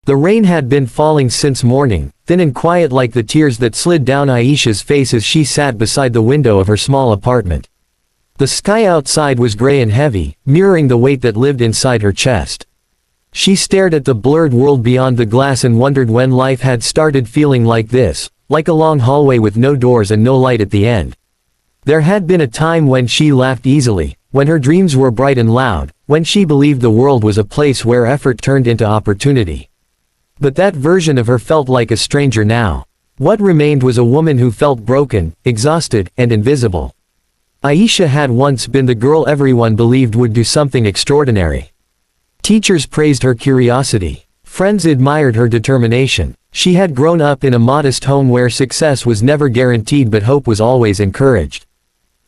The rain had been falling since morning, thin and quiet like the tears that slid down Aisha's face as she sat beside the window of her small apartment. The sky outside was gray and heavy, mirroring the weight that lived inside her chest. She stared at the blurred world beyond the glass and wondered when life had started feeling like this, like a long hallway with no doors and no light at the end. There had been a time when she laughed easily, when her dreams were bright and loud, when she believed the world was a place where effort turned into opportunity. But that version of her felt like a stranger now. What remained was a woman who felt broken, exhausted, and invisible. Aisha had once been the girl everyone believed would do something extraordinary. Teachers praised her curiosity. Friends admired her determination. She had grown up in a modest home where success was never guaranteed but hope was always encouraged.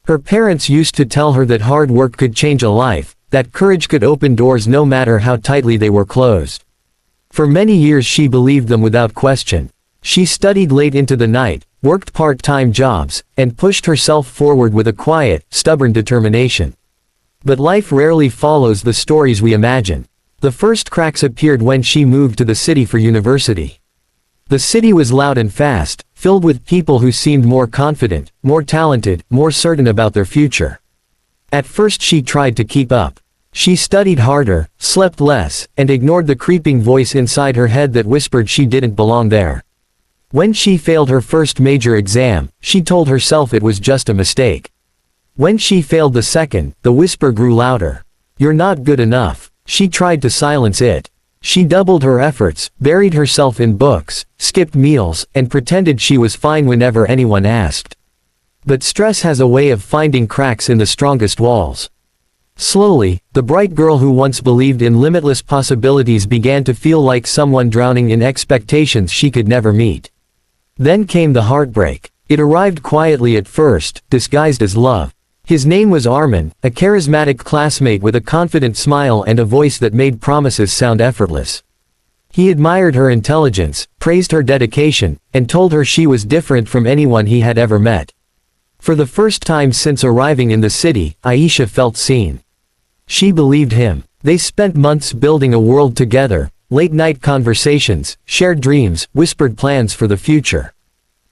Her parents used to tell her that hard work could change a life, that courage could open doors no matter how tightly they were closed. For many years she believed them without question. She studied late into the night, worked part-time jobs, and pushed herself forward with a quiet, stubborn determination. But life rarely follows the stories we imagine. The first cracks appeared when she moved to the city for university. The city was loud and fast, filled with people who seemed more confident, more talented, more certain about their future. At first she tried to keep up. She studied harder, slept less, and ignored the creeping voice inside her head that whispered she didn't belong there. When she failed her first major exam, she told herself it was just a mistake. When she failed the second, the whisper grew louder. You're not good enough. She tried to silence it. She doubled her efforts, buried herself in books, skipped meals, and pretended she was fine whenever anyone asked. But stress has a way of finding cracks in the strongest walls. Slowly, the bright girl who once believed in limitless possibilities began to feel like someone drowning in expectations she could never meet. Then came the heartbreak. It arrived quietly at first, disguised as love. His name was Armin, a charismatic classmate with a confident smile and a voice that made promises sound effortless. He admired her intelligence, praised her dedication, and told her she was different from anyone he had ever met. For the first time since arriving in the city, Aisha felt seen. She believed him. They spent months building a world together, late-night conversations, shared dreams, whispered plans for the future.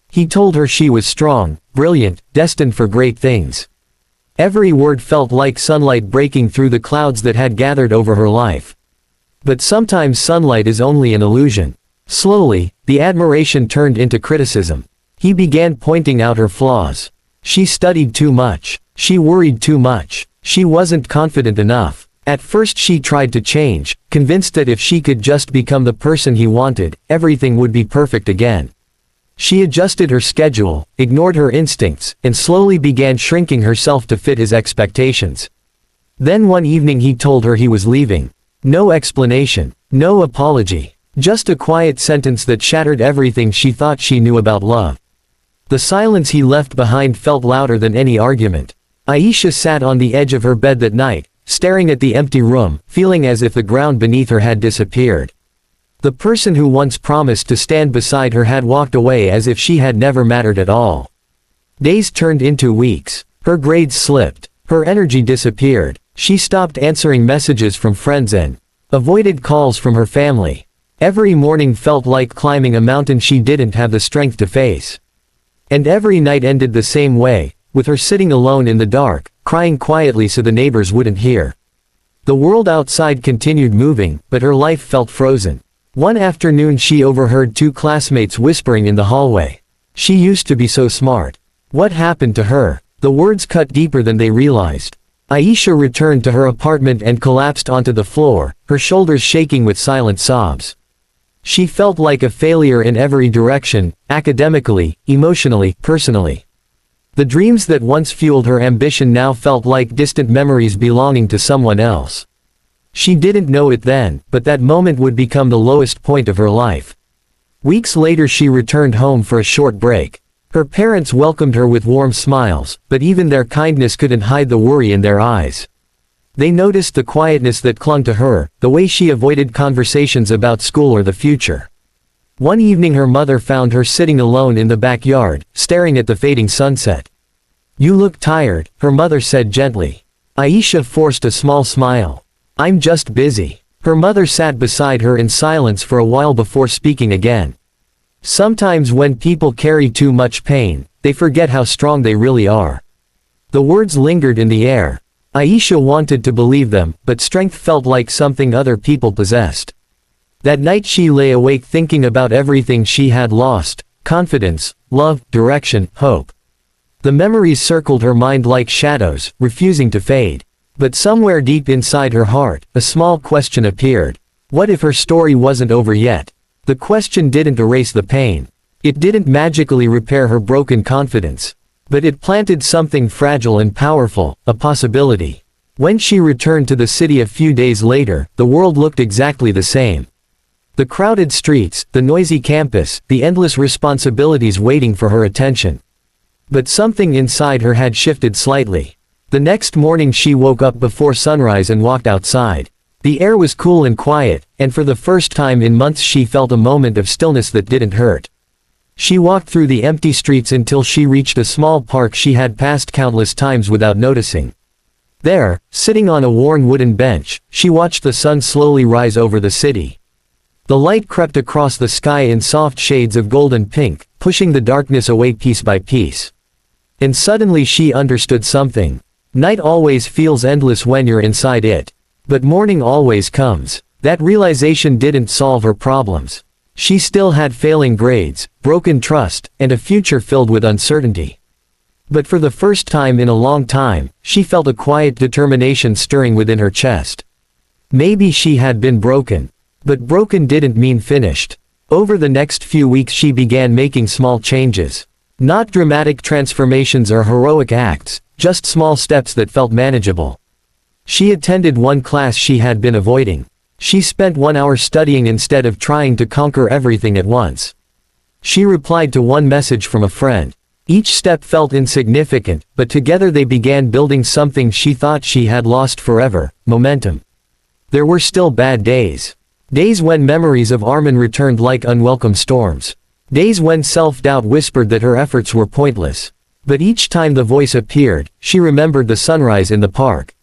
He told her she was strong, brilliant, destined for great things. Every word felt like sunlight breaking through the clouds that had gathered over her life. But sometimes sunlight is only an illusion. Slowly, the admiration turned into criticism. He began pointing out her flaws. She studied too much. She worried too much. She wasn't confident enough. At first she tried to change, convinced that if she could just become the person he wanted, everything would be perfect again. She adjusted her schedule, ignored her instincts, and slowly began shrinking herself to fit his expectations. Then one evening he told her he was leaving. No explanation, no apology, just a quiet sentence that shattered everything she thought she knew about love. The silence he left behind felt louder than any argument. Aisha sat on the edge of her bed that night, staring at the empty room, feeling as if the ground beneath her had disappeared. The person who once promised to stand beside her had walked away as if she had never mattered at all. Days turned into weeks. Her grades slipped. Her energy disappeared. She stopped answering messages from friends and avoided calls from her family. Every morning felt like climbing a mountain she didn't have the strength to face. And every night ended the same way, with her sitting alone in the dark, crying quietly so the neighbors wouldn't hear. The world outside continued moving, but her life felt frozen. One afternoon she overheard two classmates whispering in the hallway. She used to be so smart. What happened to her? The words cut deeper than they realized. Aisha returned to her apartment and collapsed onto the floor, her shoulders shaking with silent sobs. She felt like a failure in every direction, academically, emotionally, personally. The dreams that once fueled her ambition now felt like distant memories belonging to someone else. She didn't know it then, but that moment would become the lowest point of her life. Weeks later she returned home for a short break. Her parents welcomed her with warm smiles, but even their kindness couldn't hide the worry in their eyes. They noticed the quietness that clung to her, the way she avoided conversations about school or the future. One evening her mother found her sitting alone in the backyard, staring at the fading sunset. "You look tired," her mother said gently. Aisha forced a small smile. "I'm just busy." Her mother sat beside her in silence for a while before speaking again. Sometimes when people carry too much pain, they forget how strong they really are. The words lingered in the air. Aisha wanted to believe them, but strength felt like something other people possessed. That night she lay awake thinking about everything she had lost: confidence, love, direction, hope. The memories circled her mind like shadows, refusing to fade. But somewhere deep inside her heart, a small question appeared. What if her story wasn't over yet? The question didn't erase the pain. It didn't magically repair her broken confidence. But it planted something fragile and powerful, a possibility. When she returned to the city a few days later, the world looked exactly the same. The crowded streets, the noisy campus, the endless responsibilities waiting for her attention. But something inside her had shifted slightly. The next morning she woke up before sunrise and walked outside. The air was cool and quiet, and for the first time in months she felt a moment of stillness that didn't hurt. She walked through the empty streets until she reached a small park she had passed countless times without noticing. There, sitting on a worn wooden bench, she watched the sun slowly rise over the city. The light crept across the sky in soft shades of gold and pink, pushing the darkness away piece by piece. And suddenly she understood something. Night always feels endless when you're inside it. But morning always comes. That realization didn't solve her problems. She still had failing grades, broken trust, and a future filled with uncertainty. But for the first time in a long time, she felt a quiet determination stirring within her chest. Maybe she had been broken. But broken didn't mean finished. Over the next few weeks she began making small changes. Not dramatic transformations or heroic acts, just small steps that felt manageable. She attended one class she had been avoiding. She spent 1 hour studying instead of trying to conquer everything at once. She replied to one message from a friend. Each step felt insignificant, but together they began building something she thought she had lost forever: momentum. There were still bad days. Days when memories of Armin returned like unwelcome storms. Days when self-doubt whispered that her efforts were pointless. But each time the voice appeared, she remembered the sunrise in the park.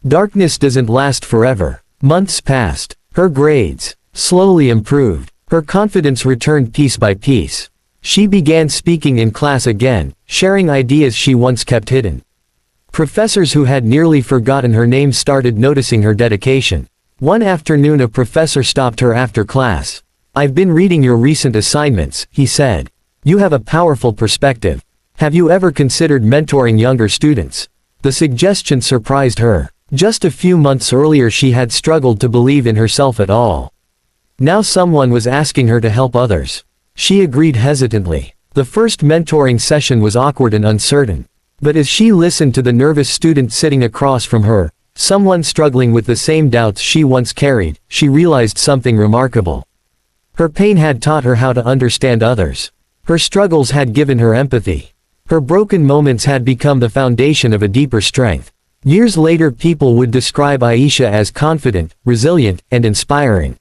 Darkness doesn't last forever. Months passed. Her grades slowly improved. Her confidence returned piece by piece. She began speaking in class again, sharing ideas she once kept hidden. Professors who had nearly forgotten her name started noticing her dedication. One afternoon a professor stopped her after class. "I've been reading your recent assignments," he said. "You have a powerful perspective. Have you ever considered mentoring younger students?" The suggestion surprised her. Just a few months earlier she had struggled to believe in herself at all. Now someone was asking her to help others. She agreed hesitantly. The first mentoring session was awkward and uncertain. But as she listened to the nervous student sitting across from her, someone struggling with the same doubts she once carried, she realized something remarkable. Her pain had taught her how to understand others. Her struggles had given her empathy. Her broken moments had become the foundation of a deeper strength. Years later people would describe Aisha as confident, resilient, and inspiring.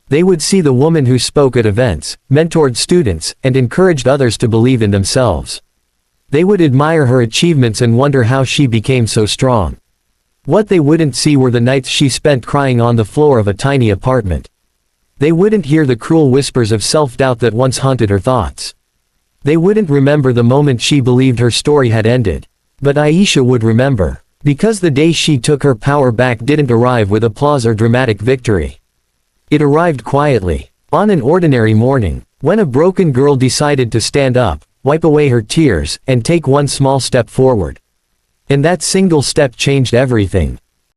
They would see the woman who spoke at events, mentored students, and encouraged others to believe in themselves. They would admire her achievements and wonder how she became so strong. What they wouldn't see were the nights she spent crying on the floor of a tiny apartment. They wouldn't hear the cruel whispers of self-doubt that once haunted her thoughts. They wouldn't remember the moment she believed her story had ended. But Aisha would remember. Because the day she took her power back didn't arrive with applause or dramatic victory. It arrived quietly. On an ordinary morning, when a broken girl decided to stand up, wipe away her tears, and take one small step forward. And that single step changed everything.